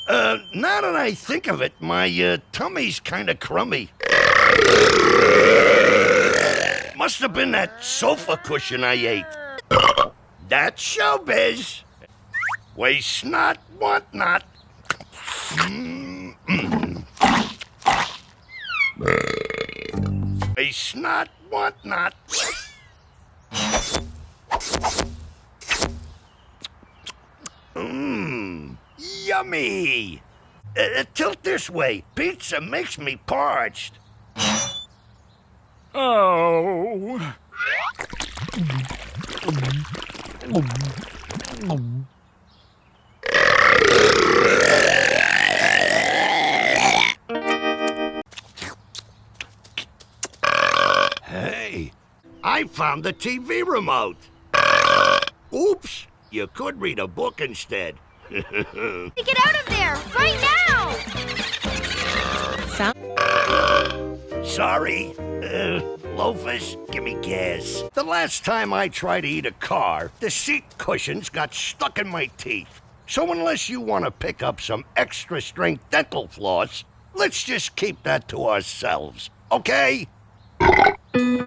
Now that I think of it, my tummy's kinda crummy. Must have been that sofa cushion I ate. That's showbiz. Waste not, want not. Waste not, want not. Yummy. Tilt this way. Pizza makes me parched. Oh. Hey, I found the TV remote. Oops, you could read a book instead. Get out of there, right now! Sorry. Loafers, give me gas. The last time I tried to eat a car, the seat cushions got stuck in my teeth. So unless you want to pick up some extra strength dental floss, let's just keep that to ourselves, okay?